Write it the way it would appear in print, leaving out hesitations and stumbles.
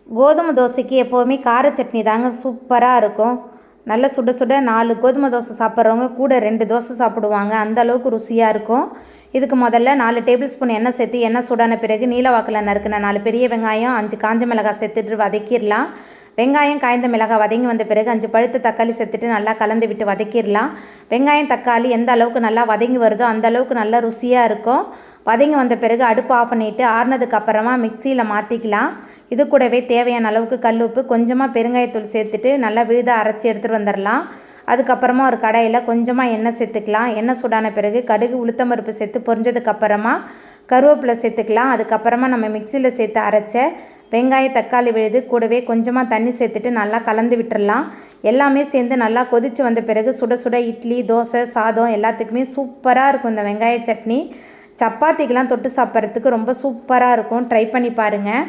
கோதுமை தோசைக்கு எப்போவுமே கார சட்னி தாங்க சூப்பராக இருக்கும். நல்ல சுட சுட 4 கோதுமை தோசை சாப்பிட்றவங்க கூட 2 தோசை சாப்பிடுவாங்க. அந்த அளவுக்கு ருசியாக இருக்கும். இதுக்கு முதல்ல 4 டேபிள் ஸ்பூன் எண்ணெய் சேர்த்து எண்ணெய் சூடான பிறகு நீல வாக்கில் நறுக்கின 4 பெரிய வெங்காயம் 5 காஞ்ச மிளகாய் சேர்த்துட்டு வதக்கிடலாம். வெங்காயம் காய்ந்த மிளகாய் வதங்கி வந்த பிறகு 5 பழுத்த தக்காளி சேர்த்துட்டு நல்லா கலந்து விட்டு வதக்கிடலாம். வெங்காயம் தக்காளி எந்த அளவுக்கு நல்லா வதங்கி வருதோ அந்த அளவுக்கு நல்லா ருசியாக இருக்கும். வதங்கி வந்த பிறகு அடுப்பு ஆஃப் பண்ணிவிட்டு ஆறுனதுக்கு அப்புறமா மிக்சியில் மாற்றிக்கலாம். இது கூடவே தேவையான அளவுக்கு கல் உப்பு கொஞ்சமாக பெருங்காயத்தூள் சேர்த்துட்டு நல்லா விழுதாக அரைச்சி எடுத்துகிட்டு வந்துடலாம். அதுக்கப்புறமா ஒரு கடாயில் கொஞ்சமாக எண்ணெய் சேர்த்துக்கலாம். எண்ணெய் சூடான பிறகு கடுகு உளுத்தம்பருப்பு சேர்த்து பொரிஞ்சதுக்கப்புறமா கருவேப்பிலை சேர்த்துக்கலாம். அதுக்கப்புறமா நம்ம மிக்சியில் சேர்த்து அரைச்ச வெங்காயம் தக்காளி விழுது கூடவே கொஞ்சமாக தண்ணி சேர்த்துட்டு நல்லா கலந்து விட்டுடலாம். எல்லாமே சேர்ந்து நல்லா கொதித்து வந்த பிறகு சுட சுட இட்லி தோசை சாதம் எல்லாத்துக்குமே சூப்பராக இருக்கும். இந்த வெங்காய சட்னி சப்பாத்திக்கெலாம் தொட்டு சாப்பிட்றதுக்கு ரொம்ப சூப்பராக இருக்கும். ட்ரை பண்ணி பாருங்கள்.